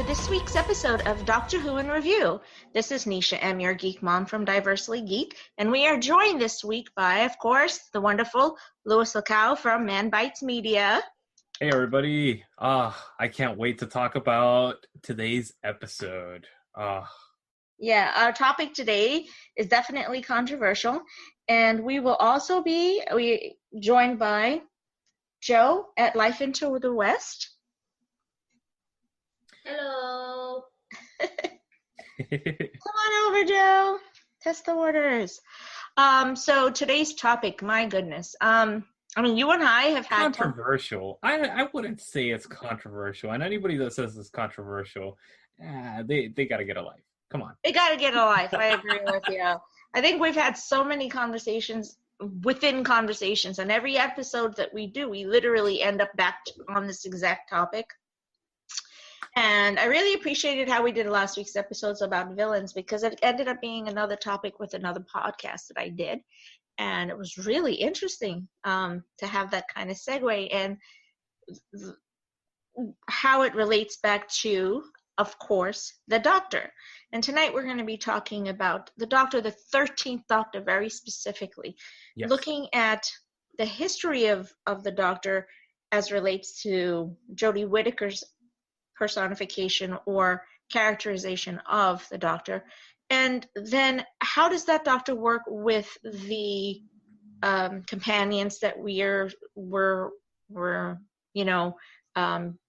this week's episode of Doctor Who in Review. This is Nisha M., your geek mom from Diversely Geek, and we are joined this week by, of course, the wonderful Louis Lacow from Man Bites Media. Hey everybody! I can't wait to talk about today's episode. Yeah, our topic today is definitely controversial, and we will also be joined by Joe at Life Into the West. Hello. Come on over, Joe. Test the waters. So today's topic, my goodness. I mean, you and I have had controversial. I wouldn't say it's controversial, and anybody that says it's controversial, they got to get a life. Come on. They got to get a life. I agree with you. I think we've had so many conversations within conversations, and every episode that we do, we literally end up back on this exact topic. And I really appreciated how we did last week's episodes about villains, because it ended up being another topic with another podcast that I did. And it was really interesting to have that kind of segue and how it relates back to, of course, the Doctor. And tonight we're going to be talking about the Doctor, the 13th Doctor, very specifically. Yes. Looking at the history of the Doctor as relates to Jodie Whittaker's personification or characterization of the Doctor, and then how does that Doctor work with the companions that we're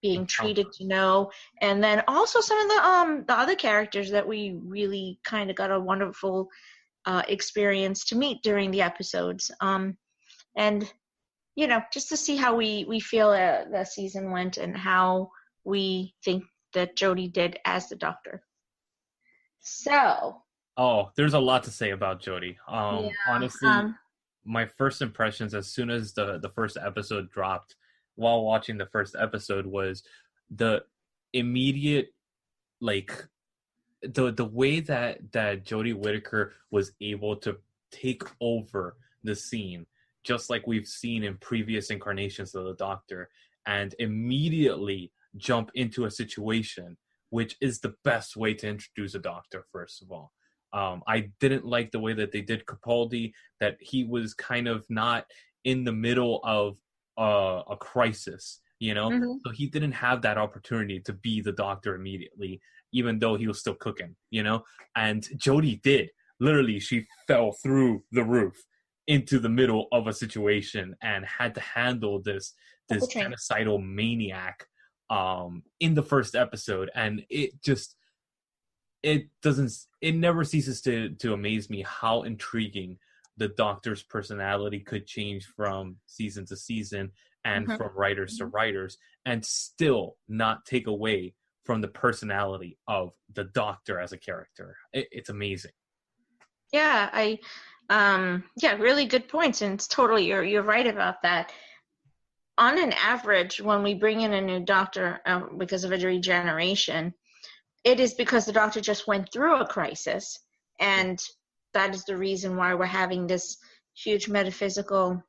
being treated to know, and then also some of the other characters that we really kind of got a wonderful experience to meet during the episodes, and just to see how we feel the season went and how we think that Jodie did as the Doctor. So. Oh, there's a lot to say about Jodie. Honestly, my first impressions as soon as the first episode dropped, while watching the first episode, was the immediate, the way that Jodie Whittaker was able to take over the scene, just like we've seen in previous incarnations of the Doctor, and immediately jump into a situation, which is the best way to introduce a Doctor, first of all. I didn't like the way that they did Capaldi, that he was kind of not in the middle of a crisis, Mm-hmm. So he didn't have that opportunity to be the Doctor immediately, even though he was still cooking, And Jodie did. Literally, she fell through the roof into the middle of a situation and had to handle this genocidal maniac in the first episode, and it never ceases to amaze me how intriguing the Doctor's personality could change from season to season and mm-hmm. from writers to writers, and still not take away from the personality of the Doctor as a character. It's amazing. Yeah, really good points, and it's totally you're right about that. On an average, when we bring in a new Doctor because of a regeneration, it is because the Doctor just went through a crisis, and that is the reason why we're having this huge metaphysical,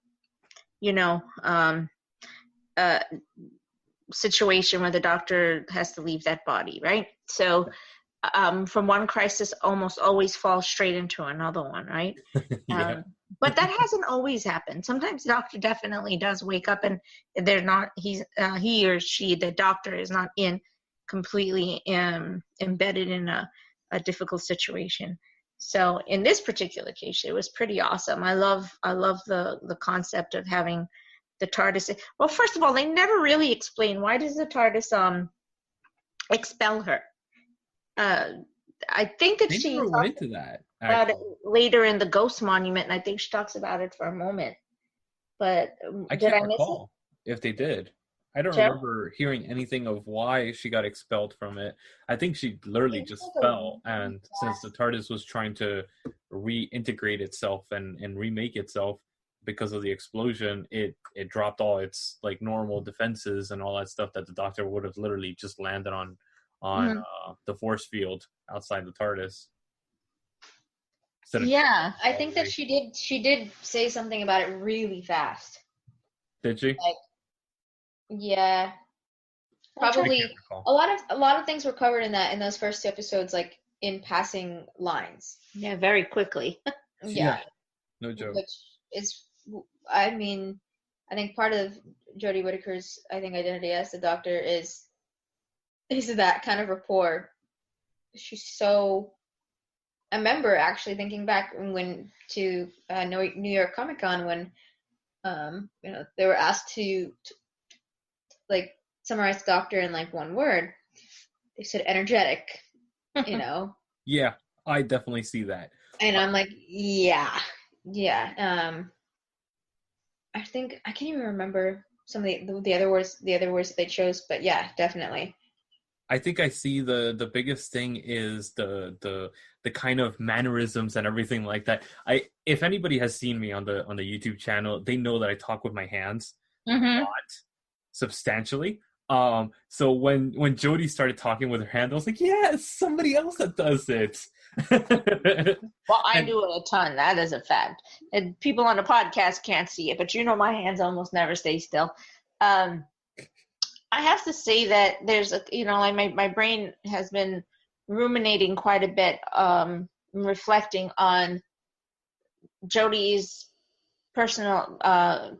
situation where the Doctor has to leave that body, right? So from one crisis almost always falls straight into another one, right? Yeah. But that hasn't always happened. Sometimes the Doctor definitely does wake up and he or she, the Doctor, is not completely embedded in a difficult situation. So in this particular case, it was pretty awesome. I love the concept of having the TARDIS. Well, first of all, they never really explain why does the TARDIS expel her. I think that she went into that about it later in the Ghost Monument, and I think she talks about it for a moment. But I can't recall if they did. I don't remember hearing anything of why she got expelled from it. I think she literally just fell, and since the TARDIS was trying to reintegrate itself and remake itself because of the explosion, it dropped all its normal defenses and all that stuff that the Doctor would have literally just landed on mm-hmm. The force field outside the TARDIS. Yeah, I think that she did say something about it really fast. Did she? Yeah. Probably I can't recall. a lot of things were covered in those first 2 episodes, like in passing lines. Yeah, very quickly. Yeah, No joke. which is, I mean, I think part of Jodie Whittaker's, I think, identity as the Doctor is that kind of rapport. She's so. I remember actually thinking back when to New York Comic Con when they were asked to like summarize the Doctor in like one word. They said energetic, you know. Yeah, I definitely see that. And I'm like, yeah. I think I can't even remember some of the other words that they chose, but yeah, definitely. I think I see the biggest thing is the kind of mannerisms and everything like that. If anybody has seen me on the YouTube channel, they know that I talk with my hands a lot, substantially. So when Jodie started talking with her hand, I was like, yeah, it's somebody else that does it. Well, I do it a ton. That is a fact. And people on the podcast can't see it, but my hands almost never stay still. I have to say that there's like my brain has been ruminating quite a bit, reflecting on Jodie's personal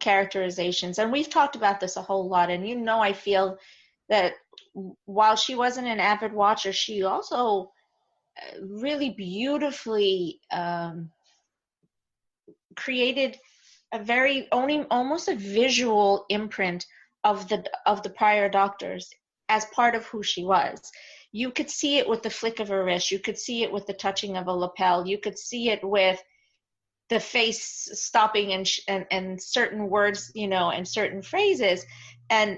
characterizations, and we've talked about this a whole lot. And I feel that while she wasn't an avid watcher, she also really beautifully created almost a visual imprint of the prior Doctors as part of who she was. You could see it with the flick of her wrist. You could see it with the touching of a lapel. You could see it with the face stopping and certain words, and certain phrases, and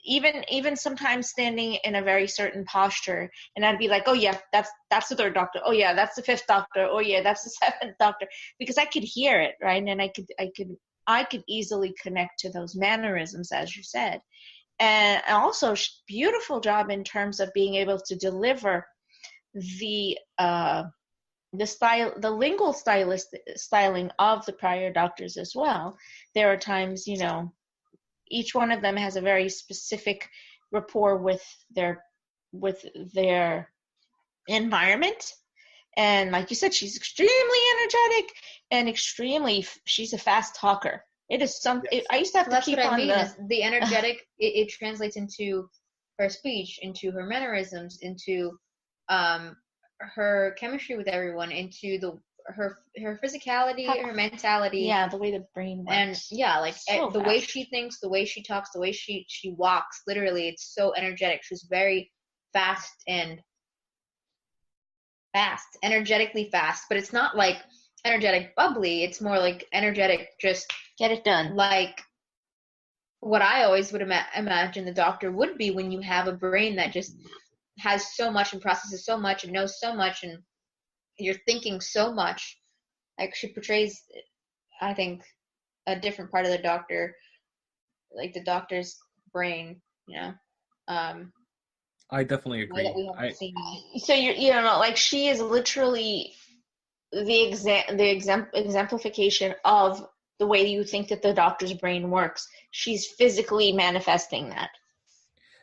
even sometimes standing in a very certain posture. And I'd be like, oh yeah, that's the third Doctor. Oh yeah, that's the fifth Doctor. Oh yeah, that's the seventh Doctor, because I could hear it, right? And I could easily connect to those mannerisms, as you said. And also, beautiful job in terms of being able to deliver the style, the lingual styling of the prior Doctors as well. There are times, each one of them has a very specific rapport with their environment. And like you said, she's extremely energetic and she's a fast talker. It is something. Yes. I used to have to keep on the energetic. It translates into her speech, into her mannerisms, into her chemistry with everyone, into her physicality, her mentality. Yeah, the way the brain works. And yeah, like so the way she thinks, the way she talks, the way she walks. Literally, it's so energetic. She's very energetically fast, but it's not like energetic bubbly. It's more like energetic, just get it done. Like what I always would imagine the Doctor would be when you have a brain that just has so much and processes so much and knows so much and you're thinking so much. Like she portrays, I think, a different part of the Doctor, like the Doctor's brain, I definitely agree. That we haven't seen. So like she is literally the exemplification of the way you think that the Doctor's brain works. She's physically manifesting that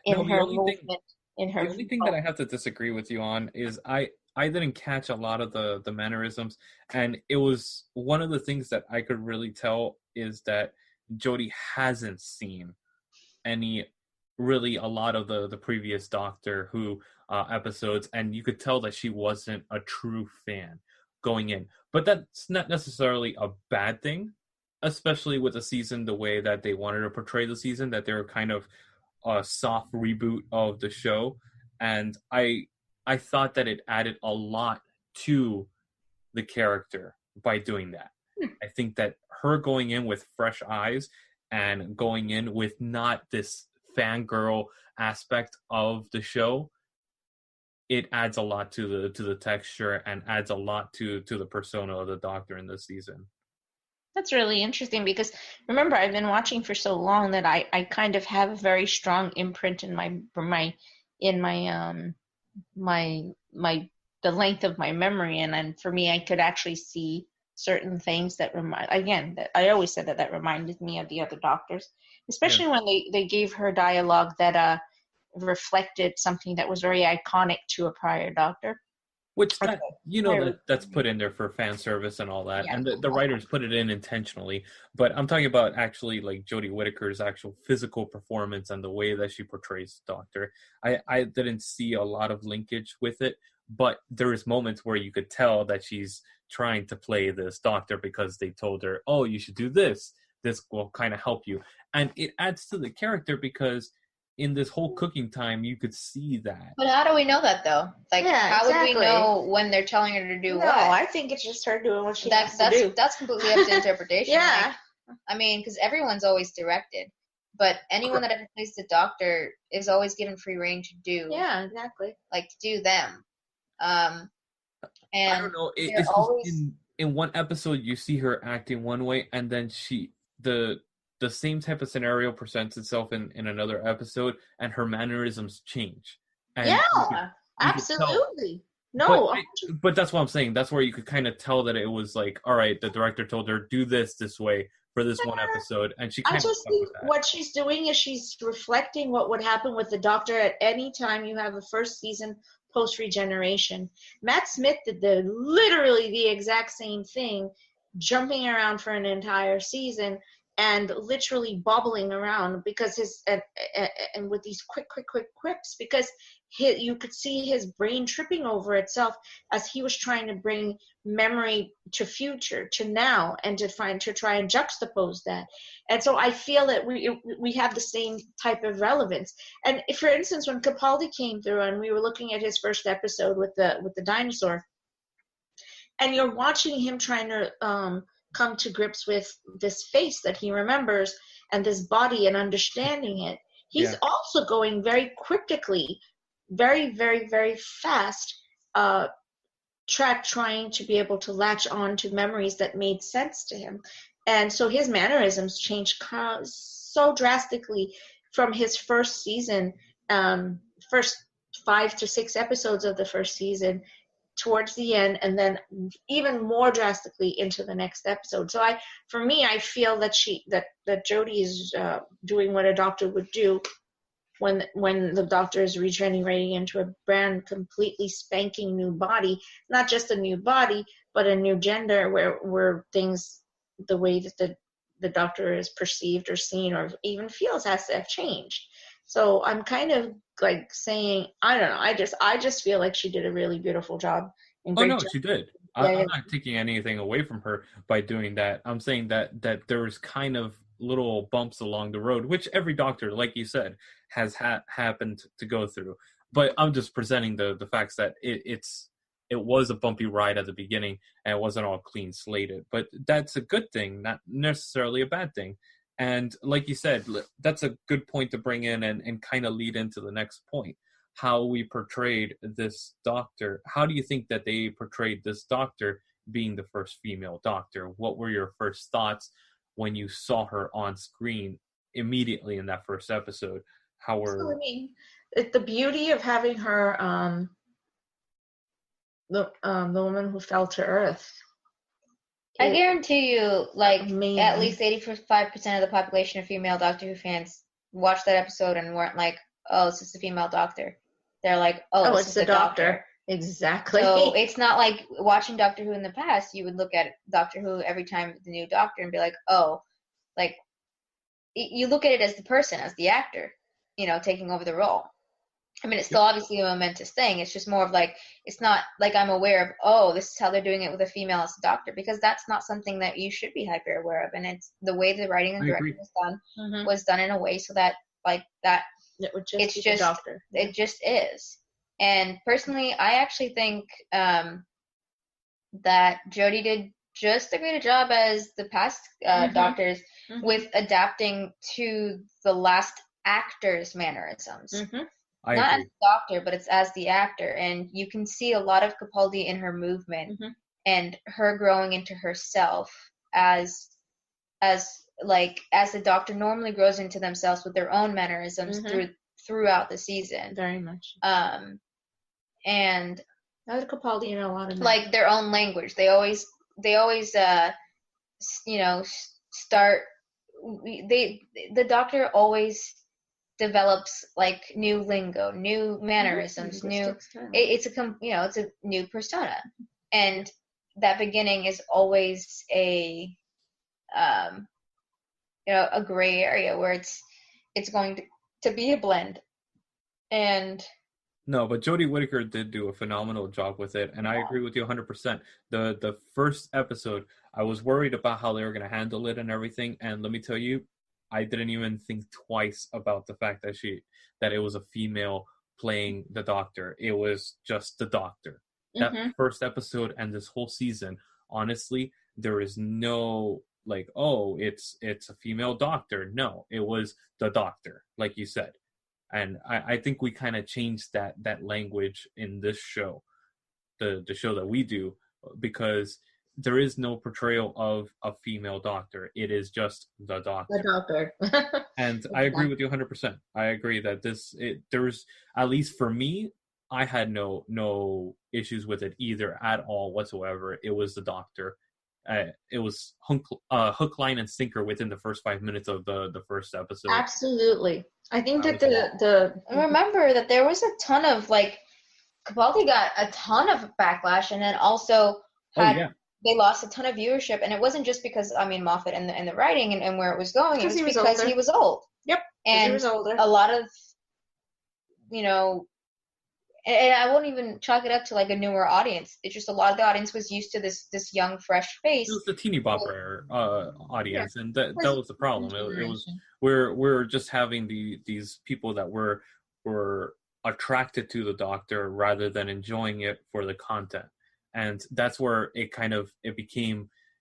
in her movement. The only thing that I have to disagree with you on is I didn't catch a lot of the mannerisms, and it was one of the things that I could really tell is that Jodie hasn't seen a lot of the previous Doctor Who episodes, and you could tell that she wasn't a true fan going in. But that's not necessarily a bad thing, especially with the season, the way that they wanted to portray the season, that they were kind of a soft reboot of the show. And I thought that it added a lot to the character by doing that. I think that her going in with fresh eyes and going in with not this fangirl aspect of the show, it adds a lot to the texture and adds a lot to the persona of the Doctor in this season. That's really interesting because remember, I've been watching for so long that I kind of have a very strong imprint in the length of my memory, and then for me, I could actually see certain things that I always said that reminded me of the other Doctors, especially when they gave her dialogue that reflected something that was very iconic to a prior Doctor. Which Okay. that's put in there for fan service and all that, Yeah. and the writers put it in intentionally. But I'm talking about actually like Jodie Whittaker's actual physical performance and the way that she portrays the Doctor. I didn't see a lot of linkage with it, but there is moments where you could tell that she's trying to play this Doctor because they told her, "Oh, you should do this. This will kind of help you," and it adds to the character because in this whole cooking time, you could see that. But how do we know that though? Like, Yeah, how would we exactly. know when they're telling her to do No, what? I think it's just her doing what she has to do. That's completely up to interpretation. Yeah. Like, I mean, because everyone's always directed, but anyone that ever plays the Doctor is always given free reign to do. Yeah, exactly. Like to do them. And I don't know. It's always just in one episode you see her acting one way, and then the same type of scenario presents itself in another episode, and her mannerisms change. And Yeah, you could absolutely. tell. No, But that's what I'm saying. That's where you could kind of tell that it was like, all right, the director told her do this way for this one episode, and she I kind of just stuck think with that. what she's doing is she's reflecting what would happen with the Doctor at any time you have a first season post regeneration. Matt Smith did literally the exact same thing, jumping around for an entire season and literally bobbling around because his and with these quick quips because you could see his brain tripping over itself as he was trying to bring memory to future to now and to try and juxtapose that. And so I feel that we have the same type of relevance. And if, for instance, when Capaldi came through and we were looking at his first episode with the dinosaur, and you're watching him trying to come to grips with this face that he remembers and this body and understanding it, he's also going very cryptically, very, very, very fast track trying to be able to latch on to memories that made sense to him. And so his mannerisms changed so drastically from his first season, first 5 to 6 episodes of the first season towards the end, and then even more drastically into the next episode. So for me, I feel that that Jodie is doing what a Doctor would do when the Doctor is regenerating into a brand completely spanking new body, not just a new body, but a new gender where things, the way that the Doctor is perceived or seen or even feels has to have changed. So I'm kind of like saying, I don't know, I just feel like she did a really beautiful job. Oh no, she did. I'm not taking anything away from her by doing that. I'm saying that there was kind of little bumps along the road, which every Doctor, like you said, has happened to go through. But I'm just presenting the facts that it was a bumpy ride at the beginning and it wasn't all clean slated. But that's a good thing, not necessarily a bad thing. And like you said, that's a good point to bring in and kind of lead into the next point. How we portrayed this Doctor. How do you think that they portrayed this Doctor being the first female Doctor? What were your first thoughts when you saw her on screen immediately in that first episode? So, I mean, the beauty of having her, the woman who fell to Earth. I guarantee you, like, amazing. At least 85% of the population of female Doctor Who fans watched that episode and weren't like, oh, it's just a female Doctor. They're like, oh, it's the Doctor. Exactly. So it's not like watching Doctor Who in the past, you would look at Doctor Who every time the new Doctor and be like, oh, like, you look at it as the person, as the actor, taking over the role. I mean, it's still obviously a momentous thing. It's just more of like, it's not like I'm aware of, oh, this is how they're doing it with a female as a Doctor, because that's not something that you should be hyper aware of. And it's the way the writing and directing was done in a way so that, like, that it's just the Doctor. It just is. And personally, I actually think that Jodie did just as great a job as the past Doctors with adapting to the last actor's mannerisms. Not as the Doctor, but it's as the actor. And you can see a lot of Capaldi in her movement and her growing into herself as the Doctor normally grows into themselves with their own mannerisms throughout the season. Very much. And that Capaldi in a lot of like their own language. They always start. The Doctor always develops like new lingo, new mannerisms, it's a new persona, and that beginning is always a a gray area where it's going to be a blend. And no, but Jodie Whittaker did do a phenomenal job with it, and I agree with you 100%. The first episode, I was worried about how they were going to handle it and everything, and let me tell you, I didn't even think twice about the fact that it was a female playing the Doctor. It was just the Doctor. That first episode and this whole season, honestly, there is no like, oh, it's a female Doctor. No, it was the Doctor, like you said. And I think we kind of changed that language in this show, the show that we do, because there is no portrayal of a female Doctor. It is just the Doctor. The Doctor. And I agree with you 100%. I agree that there's, at least for me, I had no issues with it either at all whatsoever. It was the Doctor. It was hook, line, and sinker within the first 5 minutes of the first episode. Absolutely. I think that the remember that there was a ton of like Capaldi got a ton of backlash, and then also they lost a ton of viewership, and it wasn't just because Moffat and the writing and where it was going. It was because he was old. Yep. And he was older. A lot of and I won't even chalk it up to like a newer audience. It's just a lot of the audience was used to this young, fresh face. It was the teeny bopper audience, and that was the problem. It was we're just having these people that were attracted to the Doctor rather than enjoying it for the content, and that's where it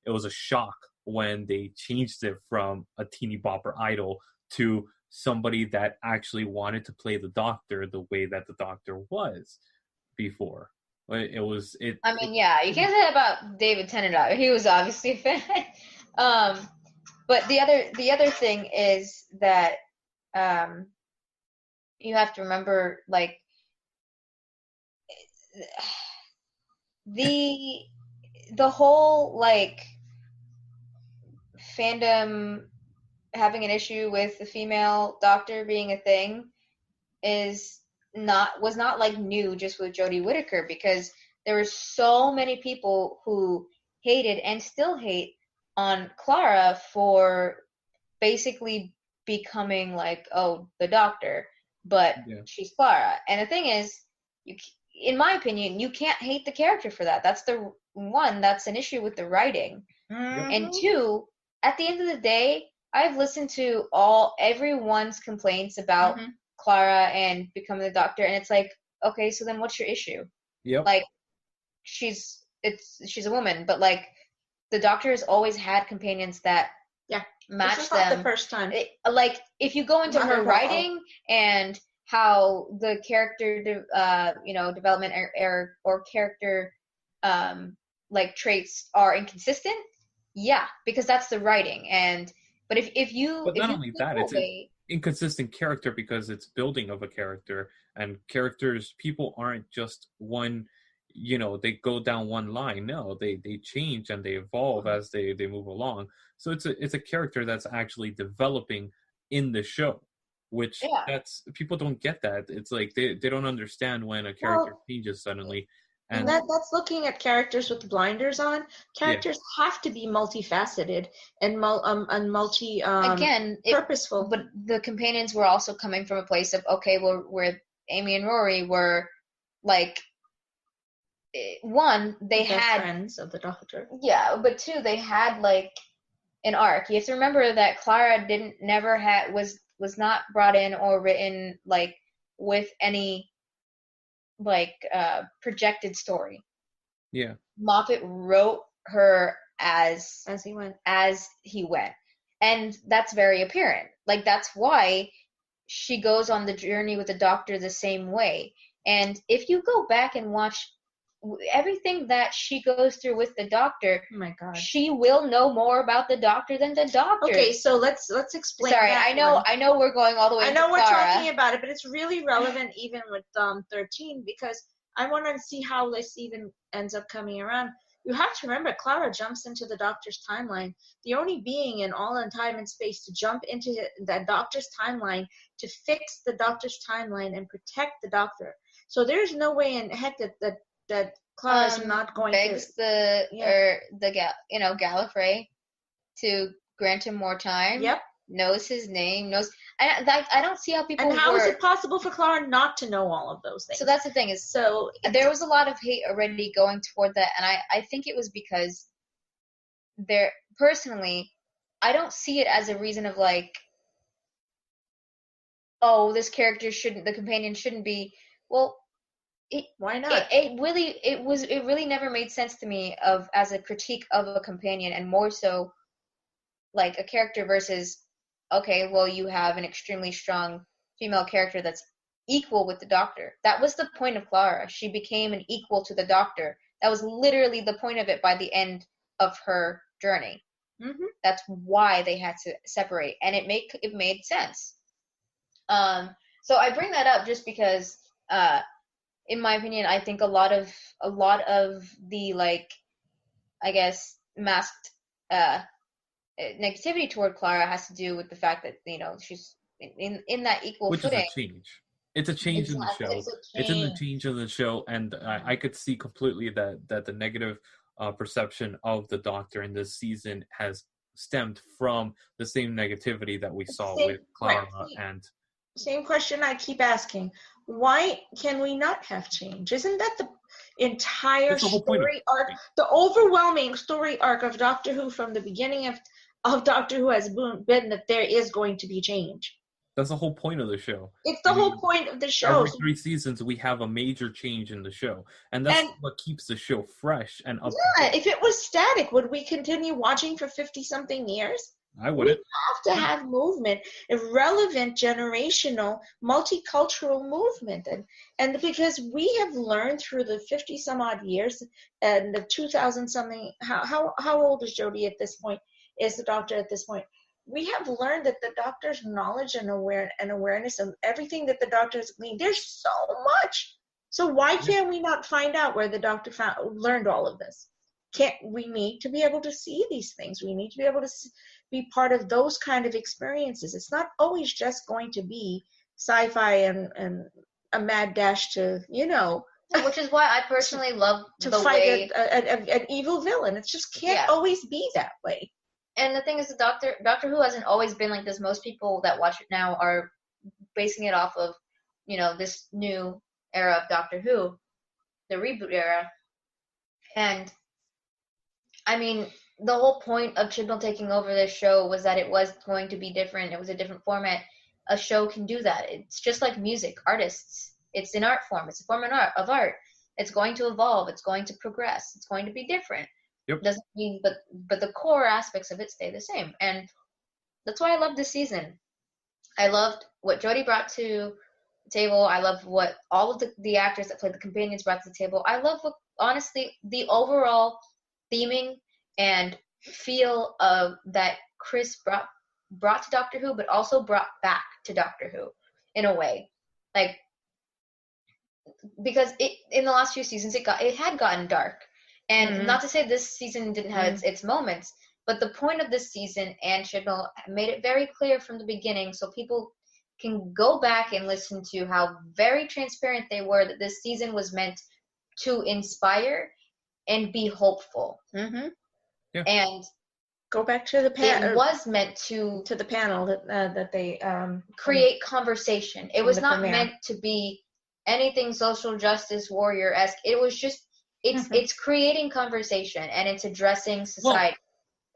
was a shock when they changed it from a teeny bopper idol to somebody that actually wanted to play the Doctor the way that the Doctor was before. You can't say that about David Tennant. He was obviously a fan. But the other thing is that you have to remember, like, the whole like fandom having an issue with the female Doctor being a thing was not like new just with Jodie Whittaker, because there were so many people who hated and still hate on Clara for basically becoming like, oh, the Doctor, but she's Clara. And the thing is, in my opinion, you can't hate the character for that. That's that's an issue with the writing. And two, at the end of the day, I've listened to everyone's complaints about Clara and becoming the Doctor, and it's like, okay, so then what's your issue? Yep. Like, she's a woman, but like the Doctor has always had companions that match this is them. Not the first time. Like, if you go into her writing and how the character, development or character, like traits are inconsistent, because that's the writing. But not only that, it's an inconsistent character because it's building of a character, and characters, people aren't just one, they go down one line. No, they change and they evolve as they move along. So it's a character that's actually developing in the show, which that's, people don't get that. It's like they don't understand when a character changes suddenly. And that's looking at characters with blinders on. Characters have to be multifaceted and multi purposeful. But the companions were also coming from a place of, okay, well, where Amy and Rory were like, one, they had friends of the Doctor. Yeah, but two, they had like an arc. You have to remember that Clara was not brought in or written like with any like projected story. Yeah. Moffat wrote her as he went. And that's very apparent. Like, that's why she goes on the journey with the Doctor the same way. And if you go back and watch everything that she goes through with the Doctor, oh my God, she will know more about the Doctor than the Doctor. Okay, so let's explain. Sorry, that I know we're going all the way. I know to we're Clara. talking about it, but it's really relevant even with 13, because I want to see how this even ends up coming around. you have to remember, Clara jumps into the Doctor's timeline, the only being in all in time and space to jump into that Doctor's timeline to fix the Doctor's timeline and protect the Doctor. So there's no way in heck that Clara's not going begs to Gallifrey to grant him more time. Yep. Knows his name. I don't see how people. And how is it possible for Clara not to know all of those things? So that's the thing is. So there was a lot of hate already going toward that, and I think it was because personally, I don't see it as a reason of like, oh, this character the companion shouldn't be. Well, why not? It really never made sense to me as a critique of a companion, and more so like a character versus, okay, well, you have an extremely strong female character that's equal with the Doctor. That was the point of Clara. She became an equal to the Doctor. That was literally the point of it by the end of her journey. Mm-hmm. That's why they had to separate, and it made sense. So I bring that up just because, in my opinion, I think a lot of the, like, I guess, masked negativity toward Clara has to do with the fact that, she's in that equal footing. Which is a change. It's a change in the show. It's in the change of the show, and I could see completely that the negative perception of the Doctor in this season has stemmed from the same negativity that we saw with Clara and. Same question I keep asking. Why can we not have change? Isn't that the entire story arc, the overwhelming story arc of Doctor Who from the beginning of Doctor Who has been that there is going to be change? That's the whole point of the show. It's the whole point of the show. Every 3 seasons, we have a major change in the show. And that's what keeps the show fresh and up. Yeah, if it was static, would we continue watching for 50-something years? I wouldn't. We have to have movement, a relevant, generational, multicultural movement. And because we have learned through the 50-some-odd years and the 2000-something, how old is Jodie at this point? Is the Doctor at this point? We have learned that the Doctor's knowledge and awareness of everything that the Doctor has gleaned, there's so much. So why can't we not find out where the Doctor learned all of this? We need to be able to see these things. We need to be able to be part of those kind of experiences. It's not always just going to be sci-fi and a mad dash to, which is why I personally love to fight an evil villain. It just can't always be that way. And the thing is, the Doctor Who hasn't always been like this. Most people that watch it now are basing it off of, this new era of Doctor Who, the reboot era. And, I mean, the whole point of Chibnall taking over this show was that it was going to be different. It was a different format. A show can do that. It's just like music, artists. It's an art form. It's a form of art. It's going to evolve. It's going to progress. It's going to be different. Yep. Doesn't mean, but the core aspects of it stay the same, and that's why I love this season. I loved what Jodie brought to the table. I love what all of the actors that played the companions brought to the table. I love what, honestly, the overall theming and feel of that Chris brought to Doctor Who, but also brought back to Doctor Who in a way, like, because in the last few seasons it had gotten dark. And not to say this season didn't have its moments, but the point of this season, and Chibnall made it very clear from the beginning, so people can go back and listen to how very transparent they were that this season was meant to inspire and be hopeful. Mm-hmm. Yeah. And go back to the panel. It was meant to the panel that they create conversation. It was not meant to be anything social justice warrior-esque. It was just. It's creating conversation, and it's addressing society.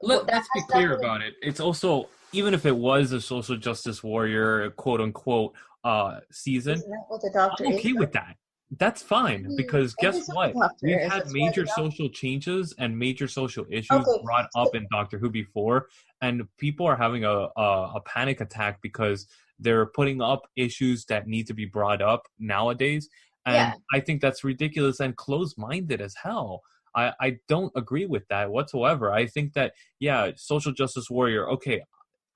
Well, let's be clear about it. It's also, even if it was a social justice warrior, quote unquote, season, I'm okay with that. That's fine, because guess what? We've had major social changes and major social issues brought up in Doctor Who before, and people are having a panic attack because they're putting up issues that need to be brought up nowadays. And I think that's ridiculous and closed-minded as hell. I don't agree with that whatsoever. I think that, social justice warrior, okay,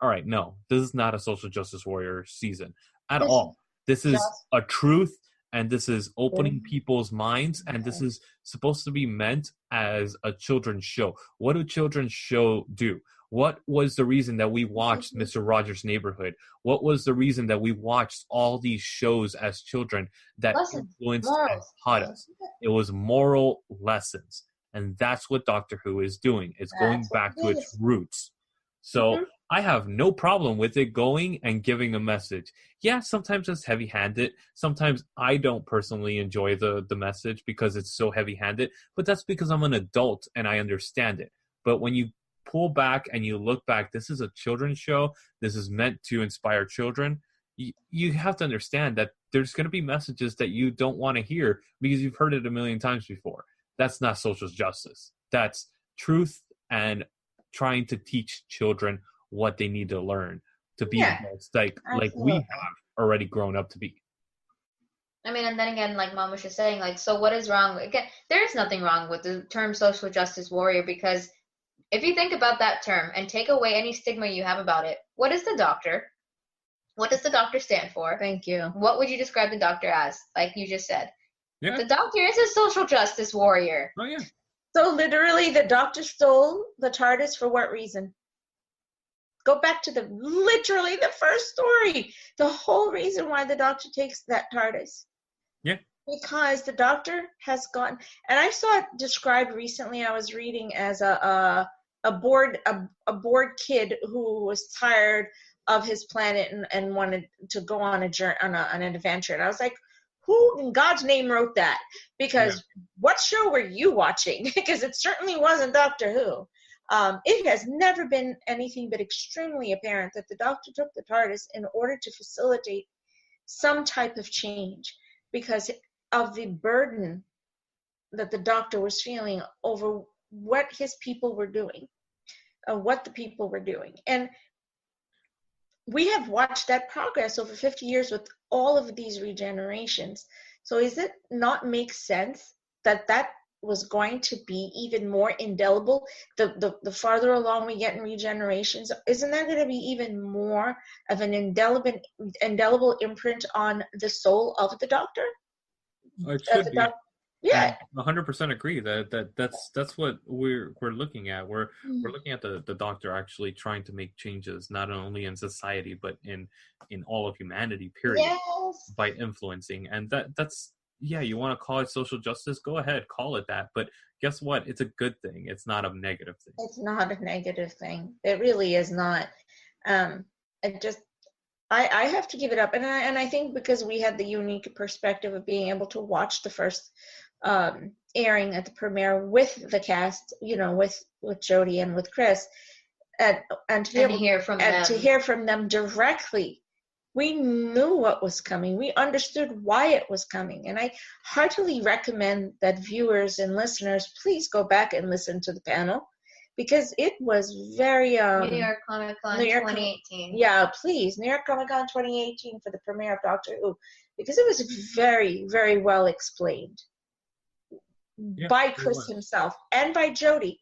all right, no, this is not a social justice warrior season at all. This is a truth and this is opening people's minds, and this is supposed to be meant as a children's show. What do children's show do? What was the reason that we watched Mr. Rogers' Neighborhood? What was the reason that we watched all these shows as children that influenced and taught us? It was moral lessons. And that's what Doctor Who is doing. It's going back to its roots. So I have no problem with it going and giving a message. Yeah, sometimes it's heavy-handed. Sometimes I don't personally enjoy the message because it's so heavy-handed. But that's because I'm an adult and I understand it. But when you pull back and you look back, this is a children's show. This is meant to inspire children. You have to understand that there's going to be messages that you don't want to hear because you've heard it a million times before. That's not social justice. That's truth and trying to teach children what they need to learn to be adults, like we have already grown up to be. I mean, and then again, like Mom was just saying, like, so what is wrong? Again, there is nothing wrong with the term social justice warrior, because if you think about that term and take away any stigma you have about it, what is the Doctor? What does the Doctor stand for? Thank you. What would you describe the Doctor as, like you just said? Yeah. The Doctor is a social justice warrior. Oh, yeah. So literally, the Doctor stole the TARDIS for what reason? Go back to literally the first story. The whole reason why the Doctor takes that TARDIS. Yeah. Because the Doctor has gotten, and I saw it described recently. I was reading as a bored kid who was tired of his planet and wanted to go on an adventure. And I was like, who in God's name wrote that? Because what show were you watching? Because it certainly wasn't Doctor Who. It has never been anything but extremely apparent that the Doctor took the TARDIS in order to facilitate some type of change because of the burden that the Doctor was feeling over what his people were doing, what the people were doing. And we have watched that progress over 50 years with all of these regenerations. So is it not make sense that was going to be even more indelible the farther along we get in regenerations? Isn't that going to be even more of an indelible imprint on the soul of the Doctor? It should be. Yeah, 100% agree that's what we're looking at. We're looking at the Doctor actually trying to make changes not only in society but in all of humanity. Period. Yes. By influencing, and that's you want to call it social justice? Go ahead, call it that. But guess what? It's a good thing. It's not a negative thing. It's not a negative thing. It really is not. I have to give it up, and I think because we had the unique perspective of being able to watch the first airing at the premiere with the cast, with Jodie and with Chris, and to hear from them directly. We knew what was coming. We understood why it was coming, and I heartily recommend that viewers and listeners please go back and listen to the panel. Because it was very New York Comic Con 2018. Yeah, please, New York Comic Con 2018 for the premiere of Doctor Who, because it was very, very well explained by Chris himself and by Jodie.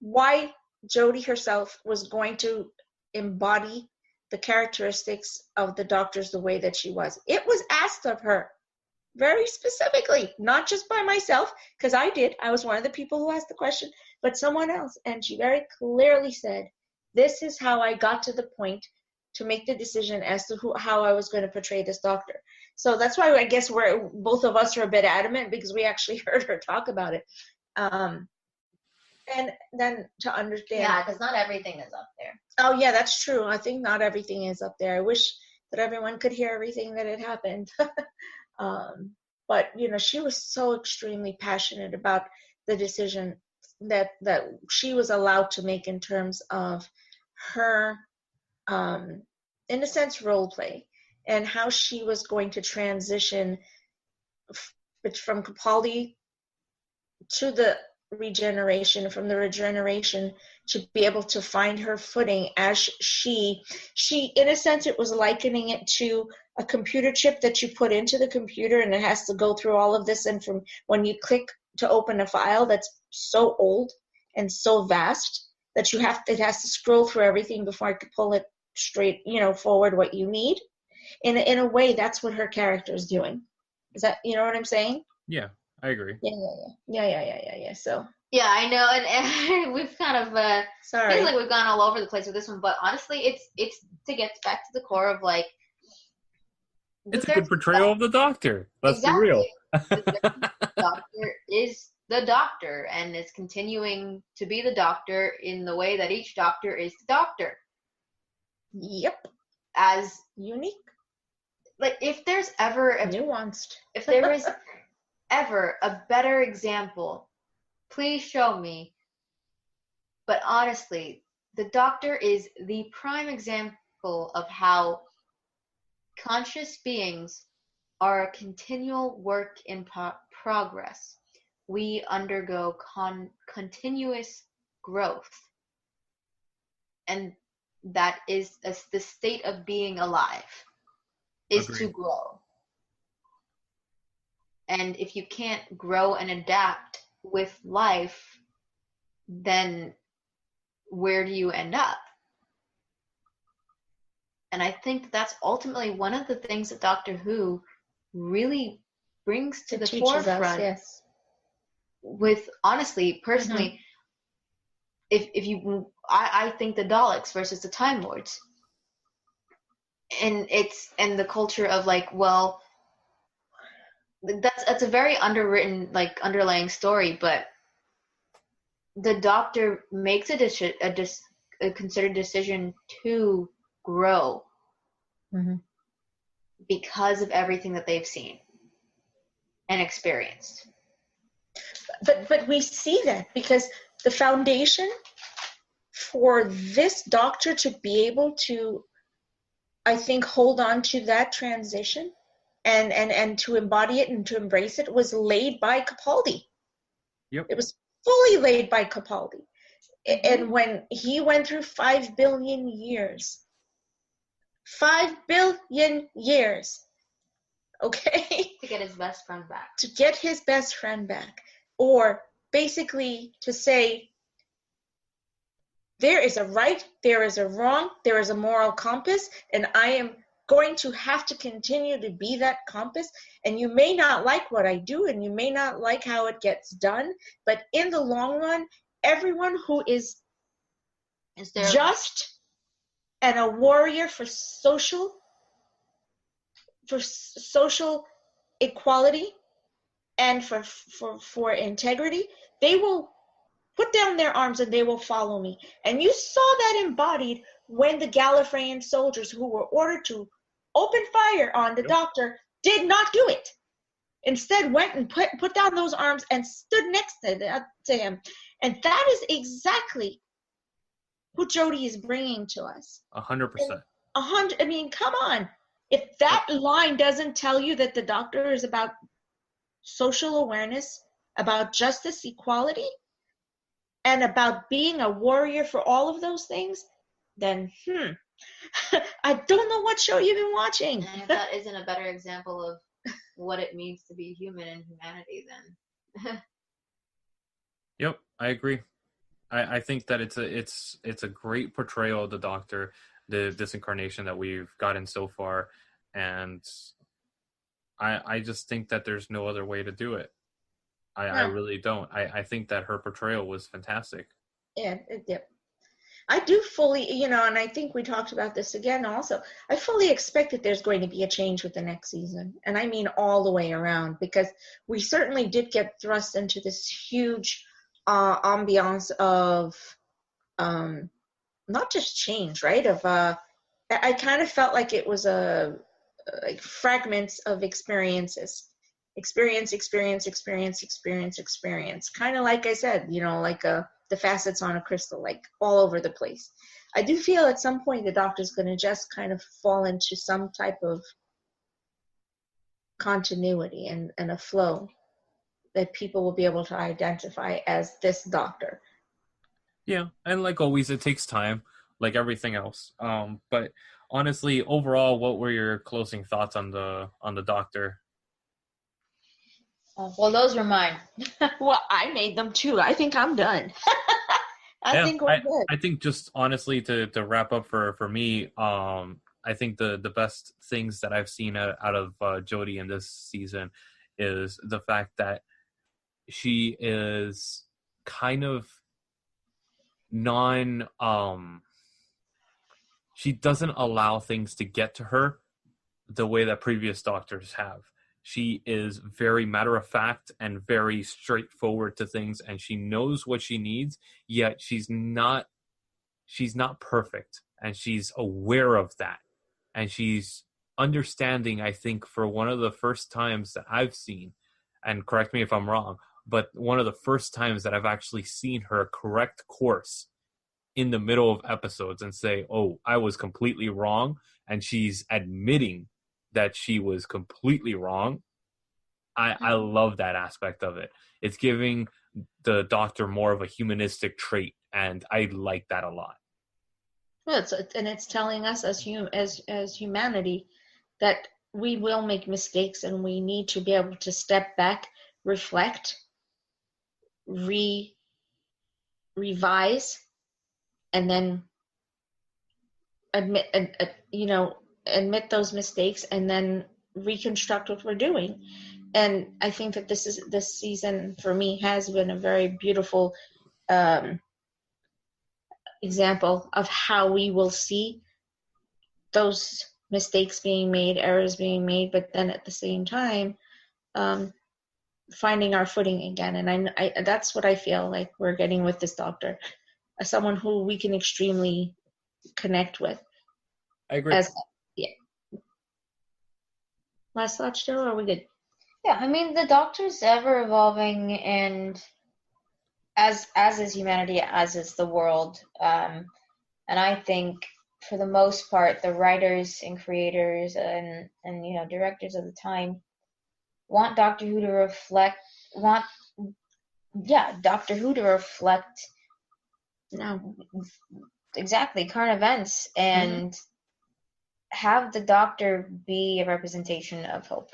Why Jodie herself was going to embody the characteristics of the Doctors the way that she was. It was asked of her very specifically, not just by myself, because I was one of the people who asked the question, but someone else. And she very clearly said, this is how I got to the point to make the decision as to how I was going to portray this Doctor. So that's why I guess both of us are a bit adamant, because we actually heard her talk about it. And then to understand. Yeah, because not everything is up there. Oh, yeah, that's true. I think not everything is up there. I wish that everyone could hear everything that had happened. But, she was so extremely passionate about the decision that she was allowed to make in terms of her, in a sense, role play, and how she was going to transition from Capaldi to the regeneration, from the regeneration to be able to find her footing as she in a sense, it was likening it to a computer chip that you put into the computer, and it has to go through all of this, and from when you click to open a file that's so old and so vast that it has to scroll through everything before I could pull it straight, forward what you need. In a way, that's what her character is doing. Is that, you know what I'm saying? Yeah, I agree. Yeah. So Yeah, I know, and we've kind of sorry. feels like we've gone all over the place with this one, but honestly, it's to get back to the core of like. It's a good portrayal of the Doctor. Let's be real. The Doctor is the Doctor and is continuing to be the Doctor in the way that each Doctor is the Doctor. Yep. As unique. Like, if there's ever nuanced. If there is ever a better example, please show me. But honestly, the Doctor is the prime example of how conscious beings are a continual work in progress. We undergo continuous growth. And that is the state of being alive, is Agreed. to grow. And if you can't grow and adapt with life, then where do you end up? And I think that's ultimately one of the things that Doctor Who really brings to the forefront. Us, yes. With, honestly, personally, I think the Daleks versus the Time Lords. And the culture of like, well, that's a very underwritten, like, underlying story, but the Doctor makes a considered decision to grow because of everything that they've seen and experienced. But we see that because the foundation for this Doctor to be able to, I think, hold on to that transition and to embody it and to embrace it was laid by Capaldi. Yep. It was fully laid by Capaldi. And when he went through 5 billion years, 5 billion years, okay? To get his best friend back. To get his best friend back. Or basically to say, there is a right, there is a wrong, there is a moral compass, and I am going to have to continue to be that compass. And you may not like what I do, and you may not like how it gets done, but in the long run, everyone who is just and a warrior for social equality and for integrity, they will put down their arms and they will follow me. And you saw that embodied when the Gallifreyan soldiers who were ordered to open fire on the Doctor did not do it. Instead went and put down those arms and stood next to him. And that is exactly who Jodie is bringing to us. 100%. I mean, come on. If that line doesn't tell you that the Doctor is about social awareness, about justice, equality, and about being a warrior for all of those things, then I don't know what show you've been watching. And if that isn't a better example of what it means to be human in humanity, then Yep, I agree. I think that it's a great portrayal of the Doctor, this incarnation that we've gotten so far, and I just think that there's no other way to do it. I really don't. I think that her portrayal was fantastic. Yeah. I do fully, and I think we talked about this again also, I fully expect that there's going to be a change with the next season. And I mean all the way around, because we certainly did get thrust into this huge ambiance of not just change, right? I kind of felt like it was like fragments of experiences. Experience. Kind of like I said, like the facets on a crystal, like all over the place. I do feel at some point the Doctor's going to just kind of fall into some type of continuity and a flow that people will be able to identify as this Doctor. Yeah, and like always, it takes time, like everything else. But honestly, overall, what were your closing thoughts on the Doctor? Well, those were mine. Well, I made them too. I think I'm done. I think we're good. I think just honestly to wrap up for me, I I think the best things that I've seen out of Jodie in this season is the fact that she is kind of she doesn't allow things to get to her the way that previous doctors have. She is very matter of fact and very straightforward to things, and she knows what she needs, yet she's not perfect, and she's aware of that. And she's understanding, I think, for one of the first times that I've seen, and correct me if I'm wrong, but one of the first times that I've actually seen her correct course in the middle of episodes and say, oh, I was completely wrong, and she's admitting that she was completely wrong. I love that aspect of it. It's giving the Doctor more of a humanistic trait, and I like that a lot. Well, it's telling us as humanity that we will make mistakes, and we need to be able to step back, reflect, revise, and then admit those mistakes, and then reconstruct what we're doing. And I think that this season for me has been a very beautiful example of how we will see those mistakes being made, errors being made, but then at the same time finding our footing again. And I that's what I feel like we're getting with this Doctor, as someone who we can extremely connect with. I agree. Last thoughts, Joe, or are we good? Yeah, I mean, the Doctor's ever evolving, and as is humanity, as is the world. And I think, for the most part, the writers and creators and directors of the time want Doctor Who to reflect. Doctor Who to reflect. Exactly, current events, and have the Doctor be a representation of hope.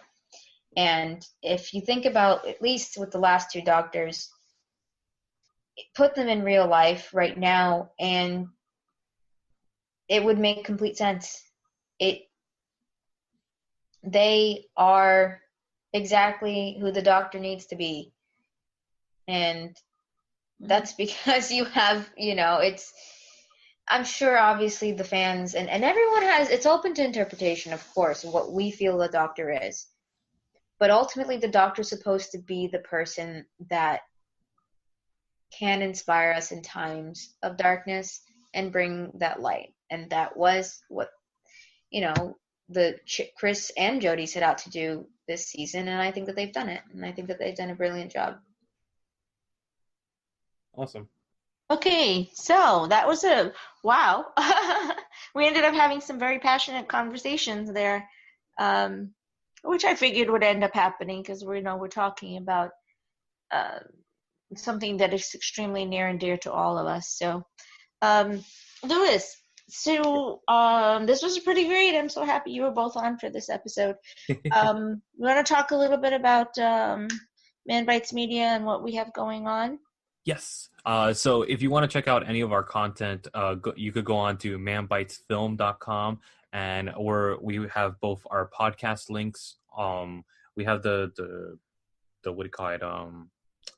And if you think about, at least with the last two Doctors, put them in real life right now, and it would make complete sense. They are exactly who the Doctor needs to be. And that's because you have, I'm sure obviously the fans and everyone it's open to interpretation, of course, of what we feel the Doctor is. But ultimately, the Doctor's supposed to be the person that can inspire us in times of darkness and bring that light. And that was what, Chris and Jodie set out to do this season. And I think that they've done it. And I think that they've done a brilliant job. Awesome. Okay, so that was wow. We ended up having some very passionate conversations there. Which I figured would end up happening because we're talking about something that is extremely near and dear to all of us. So, Lewis, this was pretty great. I'm so happy you were both on for this episode. We want to talk a little bit about Man Bites Media and what we have going on. Yes. So if you want to check out any of our content, you could go on to manbitesfilm.com. And we have both our podcast links. We have the what do you call it?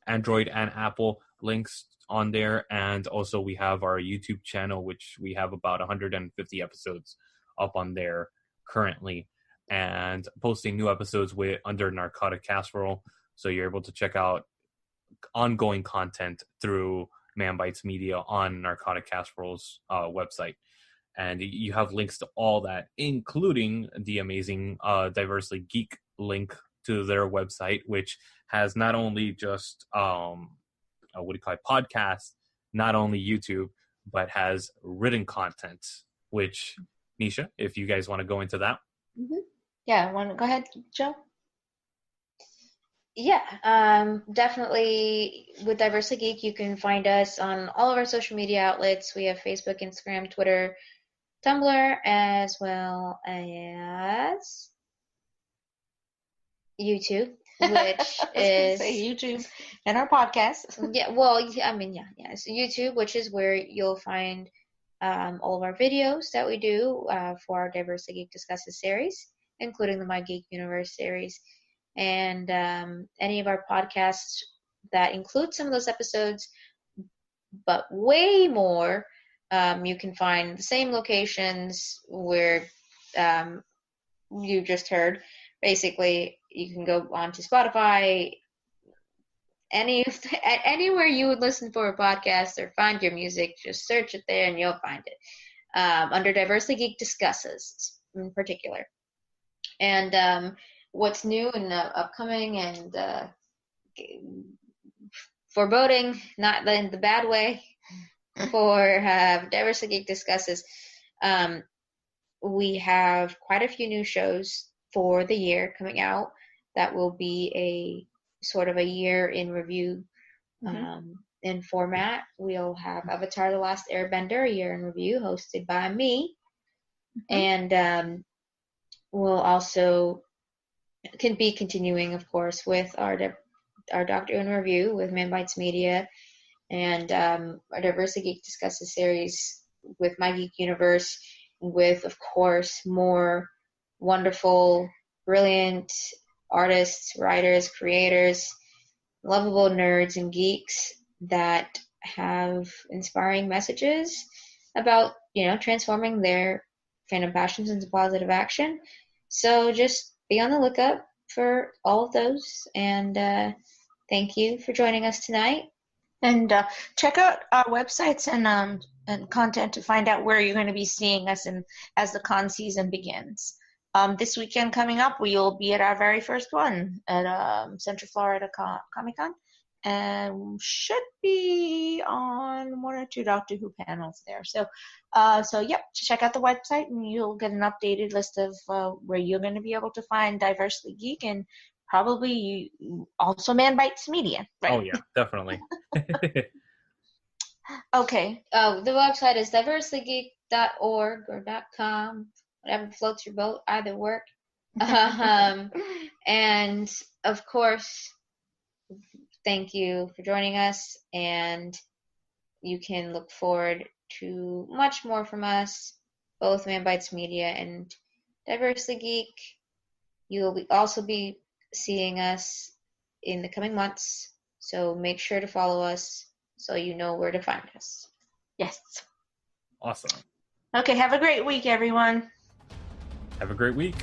Android and Apple links on there, and also we have our YouTube channel, which we have about 150 episodes up on there currently, and posting new episodes under Narcotic Casserole. So you're able to check out ongoing content through Man Bites Media on Narcotic Casserole's website. And you have links to all that, including the amazing Diversely Geek link to their website, which has not only just podcasts, not only YouTube, but has written content. Which, Nisha, if you guys want to go into that. Mm-hmm. Yeah, want to go ahead, Joe? Yeah, definitely with Diversely Geek, you can find us on all of our social media outlets. We have Facebook, Instagram, Twitter, Tumblr, as well as YouTube, which is YouTube and our podcast. Yeah, well, I mean, yeah. So YouTube, which is where you'll find all of our videos that we do for our Diversity Geek Discusses series, including the My Geek Universe series, and any of our podcasts that include some of those episodes, but way more. You can find the same locations where you just heard. Basically, you can go onto Spotify, anywhere you would listen for a podcast or find your music, just search it there and you'll find it under Diversity Geek Discusses in particular. And what's new and upcoming and foreboding, not in the bad way, for Diversity Geek Discusses, we have quite a few new shows for the year coming out that will be a sort of a year in review in format. We'll have Avatar: The Last Airbender, a year in review, hosted by me. And we'll also can be continuing, of course, with our Doctor Who in review with Man Bites Media, and our Diversity Geek Discusses series with My Geek Universe, with, of course, more wonderful, brilliant artists, writers, creators, lovable nerds and geeks that have inspiring messages about, transforming their fandom passions into positive action. So just be on the lookout for all of those, and thank you for joining us tonight. And check out our websites and content to find out where you're going to be seeing us as the con season begins. This weekend coming up, we will be at our very first one at Central Florida Comic-Con, and should be on 1 or 2 Doctor Who panels there. So check out the website and you'll get an updated list of where you're going to be able to find Diversity Geek, and probably also Man Bites Media. Right? Oh, yeah, definitely. Okay. The website is diversitygeek.org or .com. Whatever floats your boat, either work. And of course, thank you for joining us, and you can look forward to much more from us, both Man Bites Media and Diversity Geek. You will also be seeing us in the coming months, so make sure to follow us so you know where to find us. Yes. Awesome. Okay, have a great week, everyone. Have a great week.